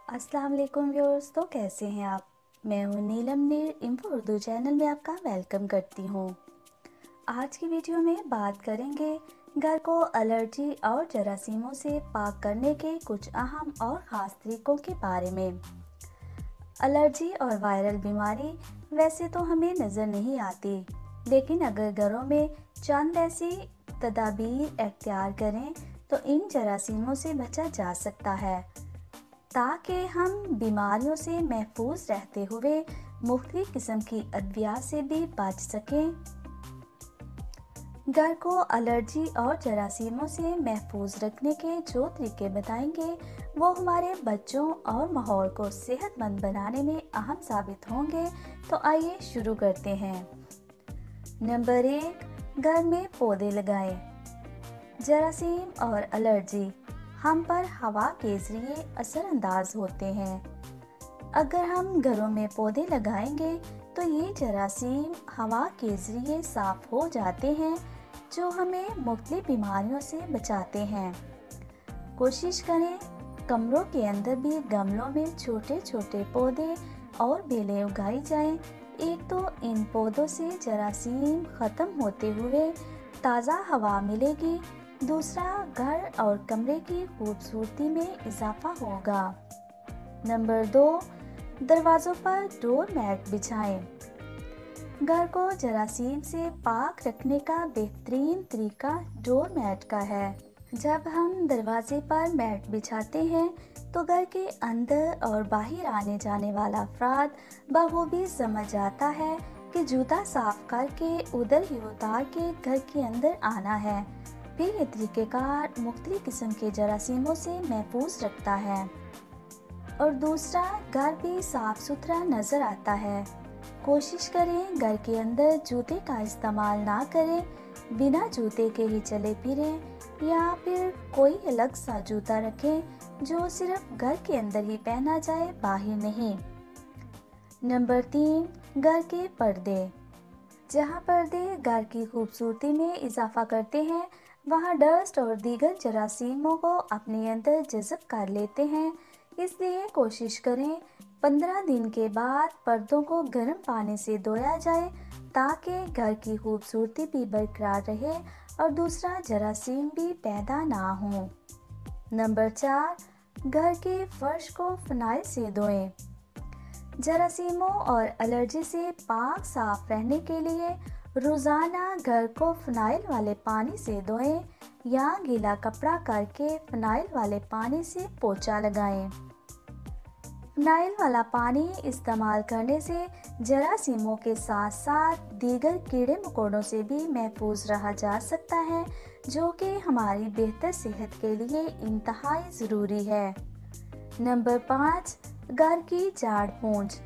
अस्सलाम वालेकुम व्यूअर्स। तो कैसे हैं आप? मैं हूं नीलम नीर इन्फो उर्दू चैनल में आपका वेलकम करती हूं। आज की वीडियो में बात करेंगे घर को एलर्जी और जरासीमों से पाक करने के कुछ अहम और ख़ास तरीकों के बारे में। एलर्जी और वायरल बीमारी वैसे तो हमें नज़र नहीं आती, लेकिन अगर घरों में चंद ऐसी तदाबीर अख्तियार करें तो इन जरासीमों से बचा जा सकता है, ताकि हम बीमारियों से महफूज रहते हुए मुख्तलिफ किस्म की अद्वियात से भी बच सकें। घर को एलर्जी और जरासीमों से महफूज रखने के जो तरीके बताएंगे वो हमारे बच्चों और माहौल को सेहतमंद बनाने में अहम साबित होंगे। तो आइए शुरू करते हैं। नंबर 1, घर में पौधे लगाएं। जरासीम और एलर्जी हम पर हवा के जरिए असरअंदाज होते हैं। अगर हम घरों में पौधे लगाएंगे तो ये जरासीम हवा के जरिए साफ हो जाते हैं, जो हमें मुख्तलिफ बीमारियों से बचाते हैं। कोशिश करें कमरों के अंदर भी गमलों में छोटे छोटे पौधे और बेलें उगाई जाएं। एक तो इन पौधों से जरासीम ख़त्म होते हुए ताज़ा हवा मिलेगी, दूसरा घर और कमरे की खूबसूरती में इजाफा होगा। नंबर 2, दरवाज़ों पर डोर मैट बिछाएं। घर को जरासीम से पाक रखने का बेहतरीन तरीका डोर मैट का है। जब हम दरवाजे पर मैट बिछाते हैं तो घर के अंदर और बाहर आने जाने वाला अफराद बखूबी समझ जाता है कि जूता साफ करके उधर ही उतार के घर के अंदर आना है। फिर ये तरीक़ेकार मुख्तलिफ किस्म के जरासीमों से महफूज रखता है और दूसरा घर भी साफ सुथरा नज़र आता है। कोशिश करें घर के अंदर जूते का इस्तेमाल ना करें, बिना जूते के ही चले फिरें या फिर कोई अलग सा जूता रखें जो सिर्फ घर के अंदर ही पहना जाए, बाहर नहीं। नंबर 3, घर के पर्दे। जहाँ पर्दे घर की खूबसूरती में इजाफा करते हैं वहाँ डस्ट और दीगर जरासीमों को अपने अंदर जज़ब कर लेते हैं, इसलिए कोशिश करें 15 दिन के बाद पर्दों को गर्म पानी से धोया जाए, ताकि घर की खूबसूरती भी बरकरार रहे और दूसरा जरासीम भी पैदा ना हो। नंबर 4, घर के फर्श को फिनाइल से धोएं। जरासीमों और एलर्जी से पाक साफ रहने के लिए रोज़ाना घर को फिनाइल वाले पानी से धोएं या गीला कपड़ा करके फिनाइल वाले पानी से पोंछा लगाएं। फिनाइल वाला पानी इस्तेमाल करने से जरासीमों के साथ साथ दीगर कीड़े मकोड़ों से भी महफूज रहा जा सकता है, जो कि हमारी बेहतर सेहत के लिए इंतहाई ज़रूरी है। नंबर 5, घर की झाड़ पोंछ।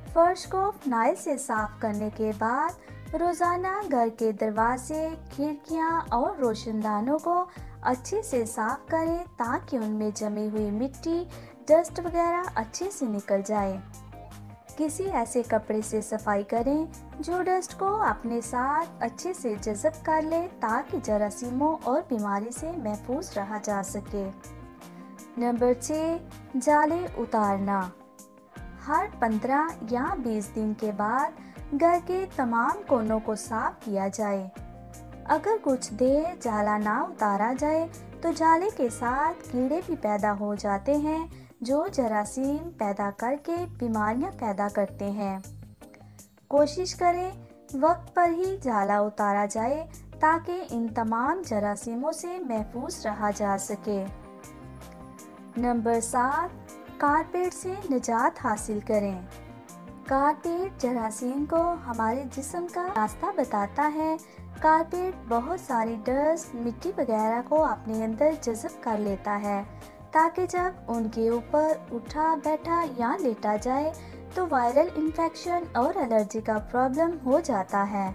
फर्श को फिनाइल से साफ करने के बाद रोज़ाना घर के दरवाजे, खिड़कियां और रोशनदानों को अच्छे से साफ करें, ताकि उनमें जमी हुई मिट्टी, डस्ट वगैरह अच्छे से निकल जाए। किसी ऐसे कपड़े से सफाई करें जो डस्ट को अपने साथ अच्छे से जज़ब कर ले, ताकि जरासीमों और बीमारी से महफूज रहा जा सके। नंबर 6, जाले उतारना। हर 15 या 20 दिन के बाद घर के तमाम कोनों को साफ किया जाए। अगर कुछ देर जाला ना उतारा जाए तो जाले के साथ कीड़े भी पैदा हो जाते हैं, जो जरासीम पैदा करके बीमारियां पैदा करते हैं। कोशिश करें वक्त पर ही जाला उतारा जाए, ताकि इन तमाम जरासीमों से महफूज रहा जा सके। नंबर 7, कारपेट से निजात हासिल करें। कारपेट जरासीम को हमारे जिस्म का रास्ता बताता है। कारपेट बहुत सारी डस्ट, मिट्टी वगैरह को अपने अंदर जज़ब कर लेता है, ताकि जब उनके ऊपर उठा बैठा या लेटा जाए तो वायरल इन्फेक्शन और एलर्जी का प्रॉब्लम हो जाता है।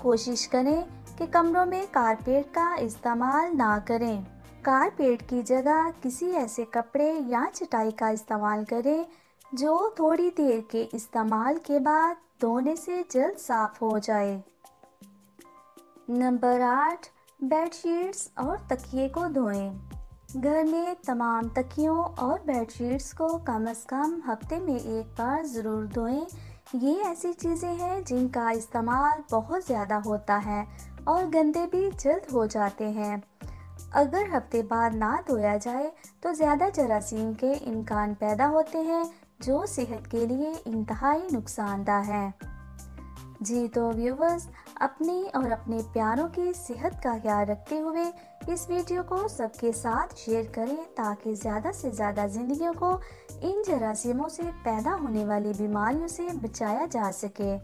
कोशिश करें कि कमरों में कारपेट का इस्तेमाल ना करें। कारपेट की जगह किसी ऐसे कपड़े या चटाई का इस्तेमाल करें जो थोड़ी देर के इस्तेमाल के बाद धोने से जल्द साफ हो जाए। नंबर 8, बेडशीट्स और तकिए को धोएं। घर में तमाम तकियों और बेडशीट्स को कम से कम हफ्ते में एक बार ज़रूर धोएं। ये ऐसी चीज़ें हैं जिनका इस्तेमाल बहुत ज़्यादा होता है और गंदे भी जल्द हो जाते हैं। अगर हफ्ते बाद ना धोया जाए तो ज़्यादा जरासीम के इम्कान पैदा होते हैं, जो सेहत के लिए इंतहाई नुकसानदायक है। जी तो व्यूवर्स, अपनी और अपने प्यारों की सेहत का ख्याल रखते हुए इस वीडियो को सबके साथ शेयर करें, ताकि ज़्यादा से ज़्यादा जिंदगियों को इन जरासीमों से पैदा होने वाली बीमारियों से बचाया जा सके।